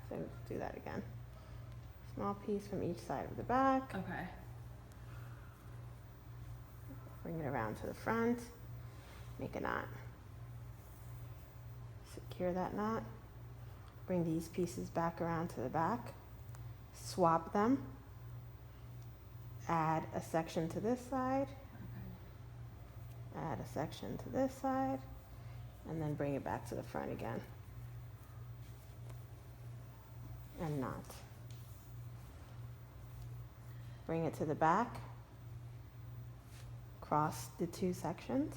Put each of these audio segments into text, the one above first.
So do that again. Small piece from each side of the back. Okay. Bring it around to the front. Make a knot. Secure that knot. Bring these pieces back around to the back. Swap them. Add a section to this side. Okay. Add a section to this side. And then bring it back to the front again. And knot. Bring it to the back. Cross the two sections.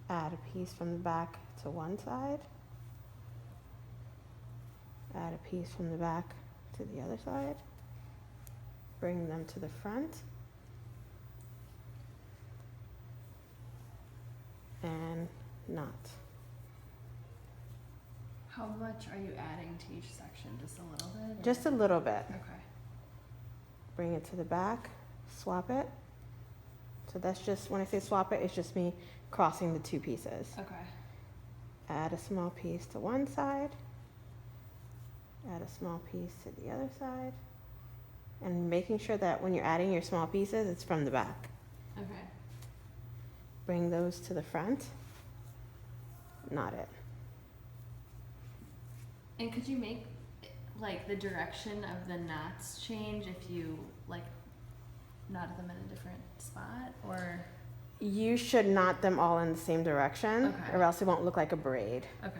Add a piece from the back to one side. Add a piece from the back to the other side. Bring them to the front. And knot. How much are you adding to each section? Just a little bit? Or? Just a little bit. Okay. Bring it to the back, swap it. So that's just, when I say swap it, it's just me crossing the two pieces. Okay. Add a small piece to one side. Add a small piece to the other side. And making sure that when you're adding your small pieces, it's from the back. Okay. Bring those to the front. Knot it. And could you make like the direction of the knots change if you like knotted them in a different spot, or? You should knot them all in the same direction, Okay. or else it won't look like a braid. Okay.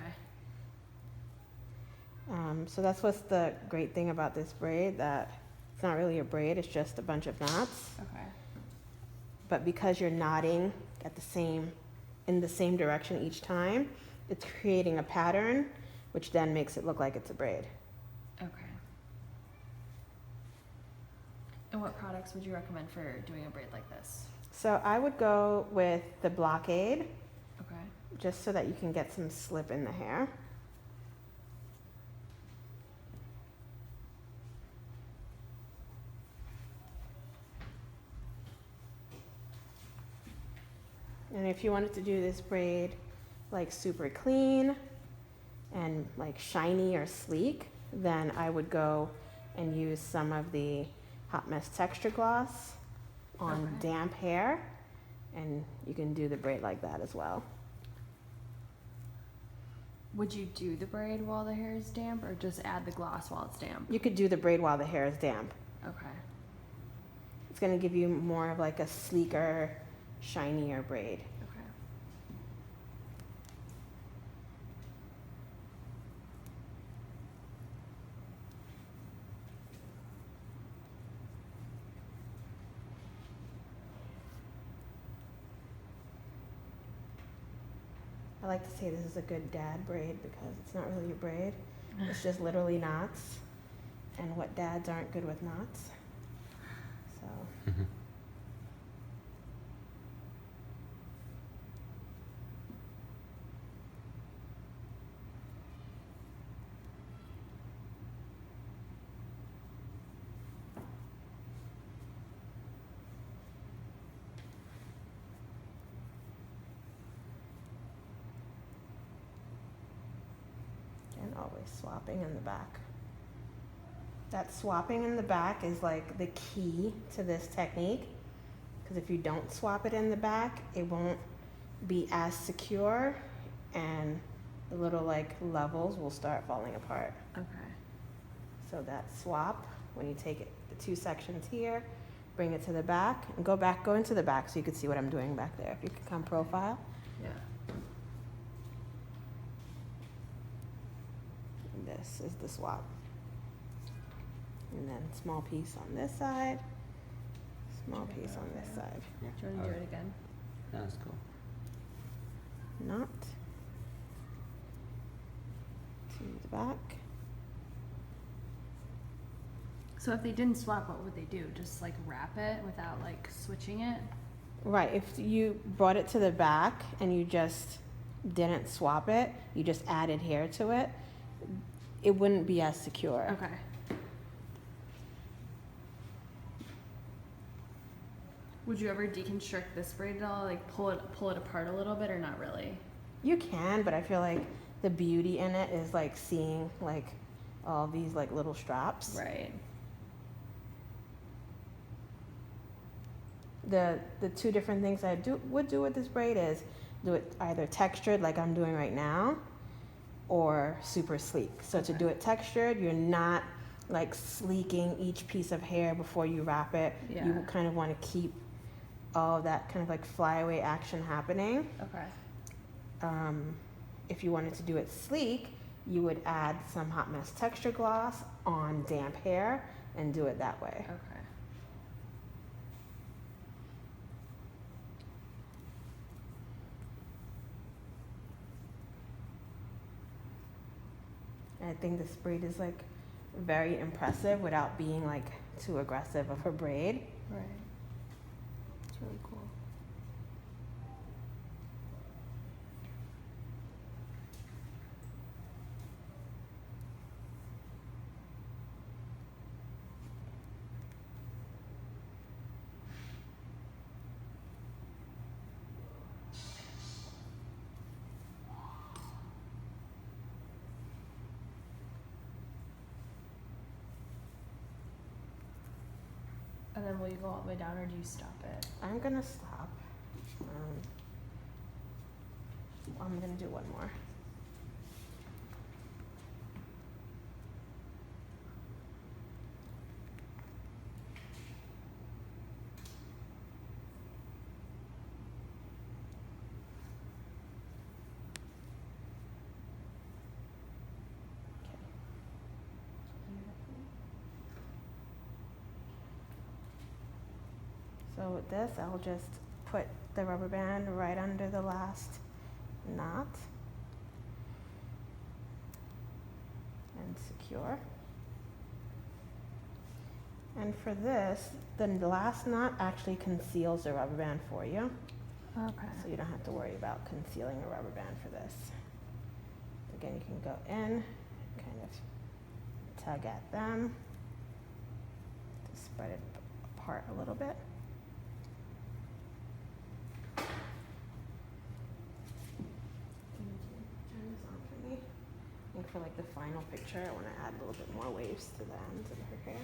So that's what's the great thing about this braid, that it's not really a braid, it's just a bunch of knots. Okay. But because you're knotting in the same direction each time, it's creating a pattern, which then makes it look like it's a braid. Okay. And what products would you recommend for doing a braid like this? So I would go with the blockade, Okay. just so that you can get some slip in the hair. And if you wanted to do this braid like super clean and like shiny or sleek, then I would go and use some of the Hot Mess Texture Gloss on Okay. damp hair, and you can do the braid like that as well. Would you do the braid while the hair is damp, or just add the gloss while it's damp? You could do the braid while the hair is damp. Okay. It's going to give you more of like a sleeker, shinier braid. Okay. I like to say this is a good dad braid because it's not really a braid. It's just literally knots. And what dads aren't good with knots? So. And always swapping in the back. That swapping in the back is like the key to this technique, because if you don't swap it in the back, it won't be as secure, and the little like levels will start falling apart. Okay. So that swap, when you take it, the two sections here, bring it to the back, and go into the back so you can see what I'm doing back there. If you could come profile. Yeah. This is the swap. And then small piece on this side, small piece on this side. Do you want to do it again? That's cool. Knot to the back. So if they didn't swap, what would they do? Just like wrap it without like switching it? Right, if you brought it to the back and you just didn't swap it, you just added hair to it, it wouldn't be as secure. Okay. Would you ever deconstruct this braid at all? Like pull it apart a little bit, or not really? You can, but I feel like the beauty in it is like seeing like all these like little straps. Right. The two different things I would do with this braid is do it either textured like I'm doing right now, or super sleek. So to Okay. do it textured, you're not like sleeking each piece of hair before you wrap it. Yeah. You kind of want to keep all of that kind of like flyaway action happening. Okay. If you wanted to do it sleek, you would add some hot mess texture gloss on damp hair and do it that way. Okay. And I think this braid is like very impressive without being like too aggressive of a braid. Right. It's really cool. And then will you go all the way down or do you stop it? I'm gonna stop. I'm gonna do one more. So with this, I'll just put the rubber band right under the last knot and secure. And for this, the last knot actually conceals the rubber band for you. Okay. So you don't have to worry about concealing a rubber band for this. Again, you can go in, kind of tug at them to spread it apart a little bit. Turn this on for me. And for like the final picture, I want to add a little bit more waves to the ends of her hair.